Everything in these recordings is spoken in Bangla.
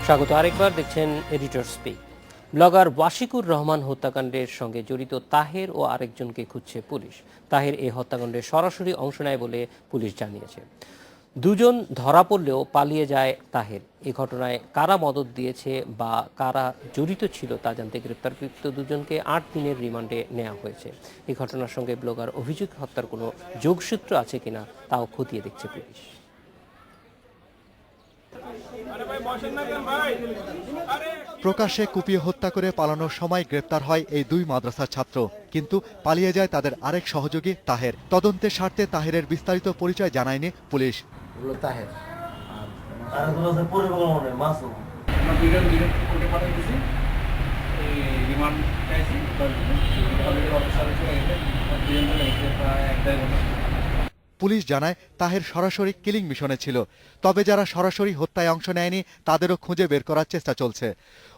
স্বাগত আরেকবার দেখছেন editor speak. Blogger Washiqur Rahman হত্যাকাণ্ডের সঙ্গে জড়িত তাহের ও আরেকজনকে খুঁজছে পুলিশ। তাহের এই হত্যাকাণ্ডে সরাসরি অংশ নেয় বলে পুলিশ জানিয়েছে। দুজন ধরা পড়লেও পালিয়ে যায় তাহের। এই ঘটনায় কারা মদদ দিয়েছে বা কারা জড়িত ছিল তা জানতে গ্রেপ্তারকৃত দুজনকে ৮ দিনের রিমান্ডে নেওয়া হয়েছে। এই ঘটনার সঙ্গে ব্লগার অভিজিৎ হত্যার কোনো যোগসূত্র আছে কিনা তাও খতিয়ে দেখছে পুলিশ। প্রকাশ্যে কুপিয়ে হত্যা করে পালানোর সময় গ্রেপ্তার হয় এই দুই মাদ্রাসার ছাত্র, কিন্তু পালিয়ে যায় তাদের আরেক সহযোগী তাহের। তদন্তের স্বার্থে তাহেরের বিস্তারিত পরিচয় জানায়নি পুলিশ। পুলিশ জানায় তাহের সরাসরি কিলিং মিশনে ছিল, তবে যারা সরাসরি হত্যায় অংশ নেয়নি তাদেরও খুঁজে বের করার চেষ্টা চলছে।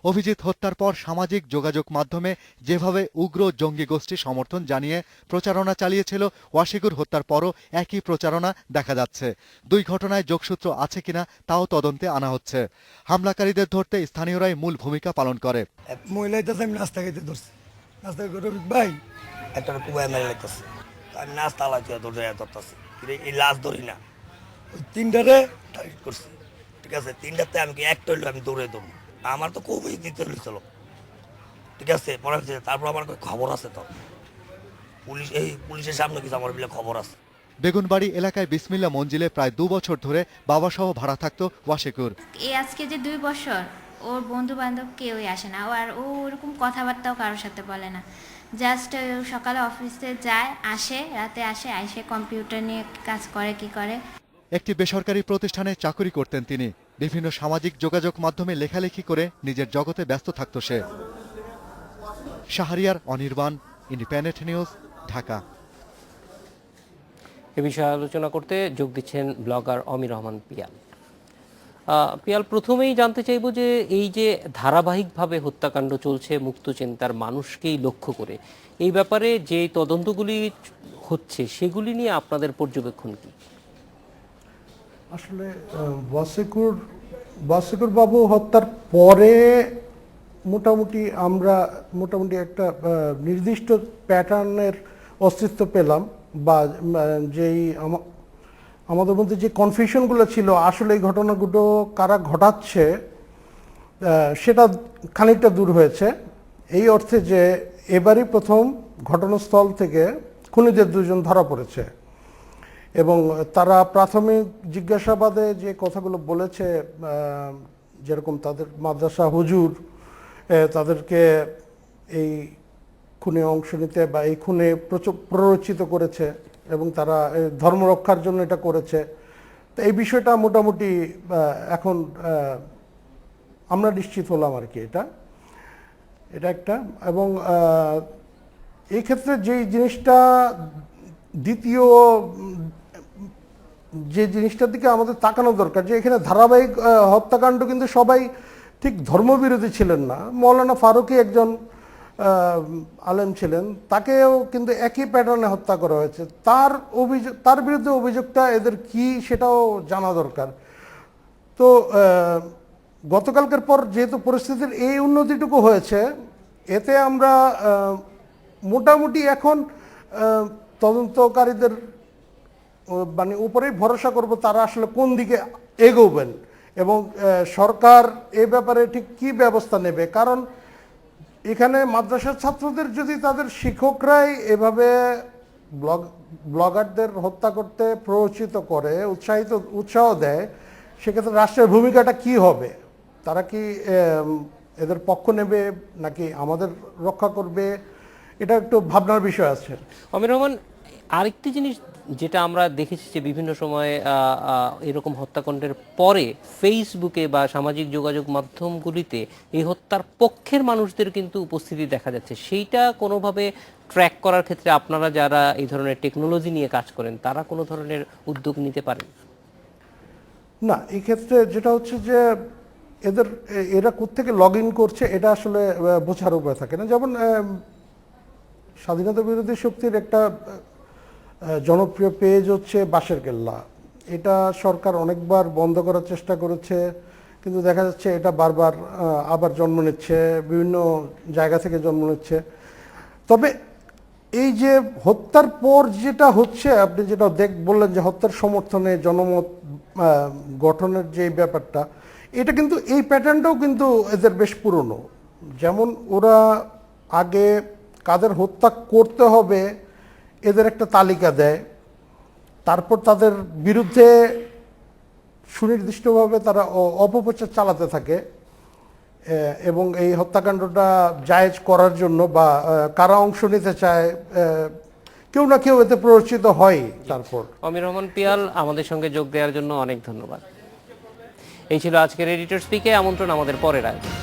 অভিজিৎ হত্যার পর সামাজিক যোগাযোগ মাধ্যমে যেভাবে উগ্র জঙ্গি গোষ্ঠী সমর্থন জানিয়ে প্রচারণা চালিয়েছিল, ওয়াশিকুর হত্যার পরও একই প্রচারণা দেখা যাচ্ছে। দুই ঘটনায় যোগসূত্র আছে কিনা তাও তদন্তে আনা হচ্ছে। হামলাকারীদের ধরতে স্থানীয়রাই মূল ভূমিকা পালন করে। নাস্তা খাইতে ধরছি, নাস্তা রফিক ভাই একটা কুবাই মেরে লাগতেছে, আমি নাস্তা লাগছে ধরতেছি, এই লাশ ধরি না, ওই তিনটারে টার্গেট করছি। ঠিক আছে, তিনটাতে আমি একটা হইলো আমি দৌড়ে দৌড়, আমার তো খুবই দিতে হয়েছিল। ঠিক আছে, পরে তারপর আমার খবর আছে, তো পুলিশের সামনে কিছু আমার বিলে খবর আছে। বেগুনবাড়ি এলাকায় বিসমিল্লা মঞ্জিলে প্রায় 2 বছর ধরে বাবাসহ ভাড়া থাকতো ওয়াশিকুর। এই আজকে যে 2 বছর ওর বন্ধু বান্ধব কেউই আসে না, আর ও ওরকম কথাবার্তাও কারোর সাথে বলে না। জাস্ট সকালে অফিসে যায়, আসে, রাতে আসে কম্পিউটার নিয়ে কাজ করে কি করে। একটি বেসরকারি প্রতিষ্ঠানে চাকরি করতেন তিনি। বিভিন্ন সামাজিক যোগাযোগ মাধ্যমে লেখালেখি করে নিজের জগতে ব্যস্ত থাকত সে। Shahriar, Anirban, independent news, Dhaka. এ বিষয়ে আলোচনা করতে যোগ দিচ্ছেন ব্লগার অমির রহমান পিয়াল। পিয়াল, প্রথমেই জানতে চাইব যে এই যে ধারাবাহিকভাবে হত্যাকাণ্ড চলছে মুক্ত চিন্তার মানুষকেই লক্ষ্য করে, এই ব্যাপারে যে তদন্তগুলি হচ্ছে সেগুলি নিয়ে আপনাদের পর্যবেক্ষণ কি? আসলে ওয়াসিকুর বাবু হত্যার পরে আমরা মোটামুটি একটা নির্দিষ্ট প্যাটার্নের অস্তিত্ব পেলাম, বা যেই আমাদের মধ্যে যে কনফিউশনগুলো ছিল আসলে এই ঘটনাগুলো কারা ঘটাচ্ছে সেটা খানিকটা দূর হয়েছে। এই অর্থে যে এবারই প্রথম ঘটনাস্থল থেকে খুনিদের দুজন ধরা পড়েছে, এবং তারা প্রাথমিক জিজ্ঞাসাবাদে যে কথাগুলো বলেছে, যেরকম তাদের মাদ্রাসা হুজুর তাদেরকে এই খুনে অংশ নিতে বা এই খুনে প্ররোচিত করেছে এবং তারা ধর্ম রক্ষার জন্য এটা করেছে। তো এই বিষয়টা মোটামুটি এখন আমরা নিশ্চিত হলাম আর কি, এটা একটা। এবং এই ক্ষেত্রে যেই জিনিসটা দ্বিতীয় যে জিনিসটার দিকে আমাদের তাকানো দরকার, যে এখানে ধারাবাহিক হত্যাকাণ্ড কিন্তু সবাই ঠিক ধর্মবিরোধী ছিলেন না। মৌলানা ফারুকী একজন আলেম ছিলেন, তাকেও কিন্তু একই প্যাটার্নে হত্যা করা হয়েছে। তার বিরুদ্ধে অভিযোগটা এদের কি সেটাও জানা দরকার। তো গতকালকের পর যেহেতু পরিস্থিতির এই উন্নতিটুকু হয়েছে, এতে আমরা মোটামুটি এখন তদন্তকারীদের মানে উপরেই ভরসা করব তারা আসলে কোন দিকে এগোবেন এবং সরকার এ ব্যাপারে ঠিক কি ব্যবস্থা নেবে। কারণ এখানে মাদ্রাসার ছাত্রদের যদি তাদের শিক্ষকরাই এভাবে ব্লগারদের হত্যা করতে প্ররোচিত করে, উৎসাহ দেয়, সেক্ষেত্রে রাষ্ট্রের ভূমিকাটা কি হবে? তারা কি এদের পক্ষ নেবে নাকি আমাদের রক্ষা করবে? এটা একটু ভাবনার বিষয় আছে। অমির রহমান, আরেকটি জিনিস যেটা আমরা দেখেছি যে বিভিন্ন সময়ে এরকম হত্যাকাণ্ডের পরে ফেসবুকে বা সামাজিক যোগাযোগ মাধ্যমগুলিতে এই হত্যার পক্ষের মানুষদের কিন্তু উপস্থিতি দেখা যাচ্ছে। সেইটা কোনোভাবে ট্র্যাক করার ক্ষেত্রে আপনারা যারা এই ধরনের টেকনোলজি নিয়ে কাজ করেন তারা কোনো ধরনের উদ্যোগ নিতে পারেন? না, এই ক্ষেত্রে যেটা হচ্ছে যে এরা কোত্থেকে লগ ইন করছে এটা আসলে বোঝার উপায় থাকে না। যেমন স্বাধীনতা বিরোধী শক্তির একটা জনপ্রিয় পেজ হচ্ছে বাঁশের কেল্লা। এটা সরকার অনেকবার বন্ধ করার চেষ্টা করেছে, কিন্তু দেখা যাচ্ছে এটা বারবার আবার জন্ম নিচ্ছে, বিভিন্ন জায়গা থেকে জন্ম নিচ্ছে। তবে এই যে হত্যার পর যেটা হচ্ছে, আপনি যেটা বললেন যে হত্যার সমর্থনে জনমত গঠনের যে ব্যাপারটা, এটা কিন্তু এই প্যাটার্নটাও কিন্তু এদের বেশ পুরনো। যেমন ওরা আগে কাদের হত্যা করতে হবে এদের একটা তালিকা দেয়, তারপর তাদের বিরুদ্ধে সুনির্দিষ্টভাবে তারা অপপ্রচার চালাতে থাকে এবং এই হত্যাকাণ্ডটা জায়েজ করার জন্য বা কারা অংশ নিতে চায় কেউ না কেউ এতে প্ররোচিত হয়। তারপর অমির রহমান পিয়াল, আমাদের সঙ্গে যোগ দেওয়ার জন্য অনেক ধন্যবাদ। এই ছিল আজকের এডিটর স্পিকে। আমন্ত্রণ আমাদের পরের আয়োজন।